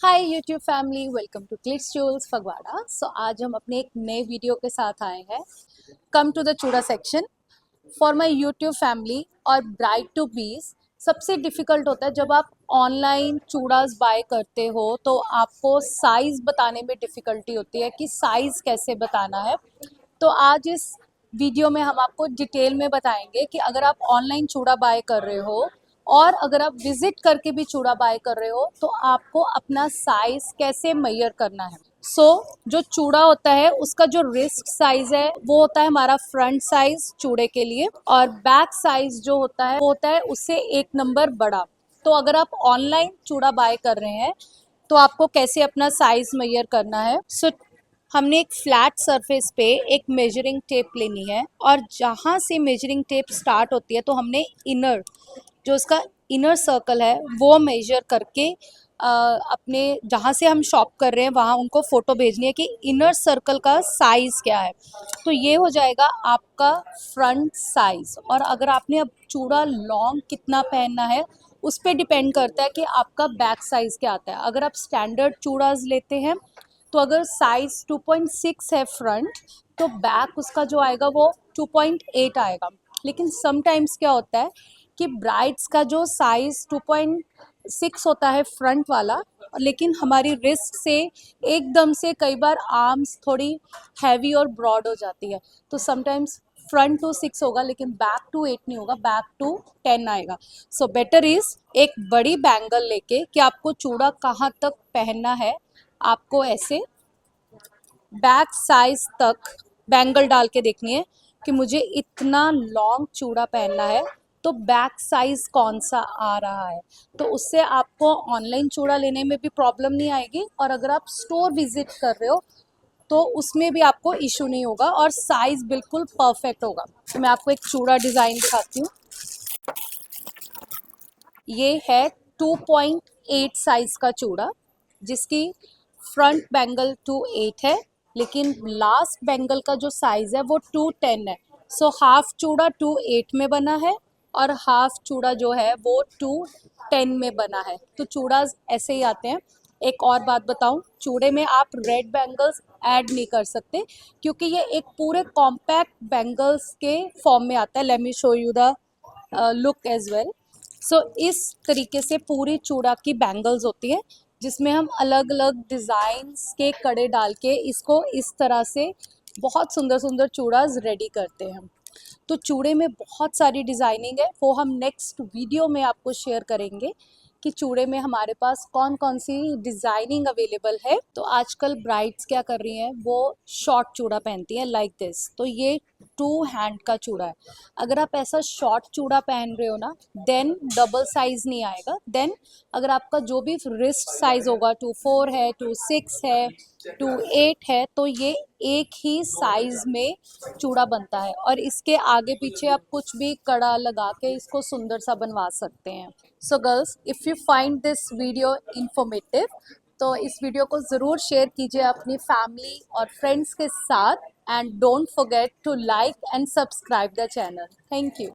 Hi YouTube family, welcome to क्लिट्स jewels Phagwara. So आज हम अपने एक नए वीडियो के साथ आए हैं। कम टू द चूड़ा section for my YouTube family और ब्राइड टू बीज। सबसे डिफ़िकल्ट होता है जब आप ऑनलाइन चूड़ास बाय करते हो तो आपको साइज़ बताने में डिफ़िकल्टी होती है कि साइज़ कैसे बताना है। तो आज इस वीडियो में हम आपको डिटेल में बताएंगे कि अगर आप ऑनलाइन चूड़ा बाय कर रहे हो और अगर आप विजिट करके भी चूड़ा बाय कर रहे हो तो आपको अपना साइज कैसे मेजर करना है। जो चूड़ा होता है उसका जो रिस्ट साइज है वो होता है हमारा फ्रंट साइज चूड़े के लिए, और बैक साइज जो होता है वो होता है उससे एक नंबर बड़ा। तो अगर आप ऑनलाइन चूड़ा बाय कर रहे हैं तो आपको कैसे अपना साइज मेजर करना है। हमने एक फ्लैट सरफेस पे एक मेजरिंग टेप लेनी है और जहाँ से मेजरिंग टेप स्टार्ट होती है तो हमने इनर जो उसका इनर सर्कल है वो मेजर करके अपने जहाँ से हम शॉप कर रहे हैं वहाँ उनको फ़ोटो भेजनी है कि इनर सर्कल का साइज़ क्या है। तो ये हो जाएगा आपका फ्रंट साइज़। और अगर आपने अब चूड़ा लॉन्ग कितना पहनना है उस पर डिपेंड करता है कि आपका बैक साइज़ क्या आता है। अगर आप स्टैंडर्ड चूड़ाज लेते हैं तो अगर साइज़ 2.6 है फ्रंट तो बैक उसका जो आएगा वो 2.8 आएगा। लेकिन समटाइम्स क्या होता है कि ब्राइड्स का जो साइज़ 2.6 होता है फ्रंट वाला, लेकिन हमारी रिस्ट से एकदम से कई बार आर्म्स थोड़ी हैवी और ब्रॉड हो जाती है। तो समटाइम्स फ्रंट टू 6 होगा लेकिन बैक टू 8 नहीं होगा, बैक टू 10 आएगा। सो बेटर इज़ एक बड़ी बैंगल लेके कि आपको चूड़ा कहाँ तक पहनना है, आपको ऐसे बैक साइज तक बैंगल डाल के देखनी है कि मुझे इतना लॉन्ग चूड़ा पहनना है तो बैक साइज कौन सा आ रहा है। तो उससे आपको ऑनलाइन चूड़ा लेने में भी प्रॉब्लम नहीं आएगी और अगर आप स्टोर विजिट कर रहे हो तो उसमें भी आपको इशू नहीं होगा और साइज बिल्कुल परफेक्ट होगा। तो मैं आपको एक चूड़ा डिज़ाइन दिखाती हूँ। ये है 2.8 साइज का चूड़ा जिसकी फ्रंट बैंगल 2.8 है, लेकिन लास्ट बैंगल का जो साइज है वो 2.10 है। हाफ चूड़ा 2.8 में बना है और हाफ चूड़ा जो है वो 2.10 में बना है। तो चूड़ा ऐसे ही आते हैं। एक और बात बताऊं, चूड़े में आप रेड बैंगल्स ऐड नहीं कर सकते क्योंकि ये एक पूरे कॉम्पैक्ट बैंगल्स के फॉर्म में आता है। Let me show you the look as well. इस तरीके से पूरी चूड़ा की बैंगल्स होती है जिसमें हम अलग अलग डिज़ाइंस के कड़े डाल के इसको इस तरह से बहुत सुंदर सुंदर चूड़ास रेडी करते हैं। तो चूड़े में बहुत सारी डिज़ाइनिंग है, वो हम नेक्स्ट वीडियो में आपको शेयर करेंगे कि चूड़े में हमारे पास कौन कौन सी डिज़ाइनिंग अवेलेबल है। तो आजकल ब्राइड्स क्या कर रही हैं, वो शॉर्ट चूड़ा पहनती हैं लाइक दिस। तो ये 2 हैंड का चूड़ा है। अगर आप ऐसा शॉर्ट चूड़ा पहन रहे हो ना देन डबल साइज नहीं आएगा। देन अगर आपका जो भी रिस्ट साइज होगा 2.4 है, 2.6 है, 2.8 है, तो ये एक ही साइज में चूड़ा बनता है और इसके आगे पीछे आप कुछ भी कड़ा लगा के इसको सुंदर सा बनवा सकते हैं। So girls, if you find this video informative तो इस वीडियो को ज़रूर शेयर कीजिए अपनी फैमिली और फ्रेंड्स के साथ, and don't forget to like and subscribe the channel. Thank you.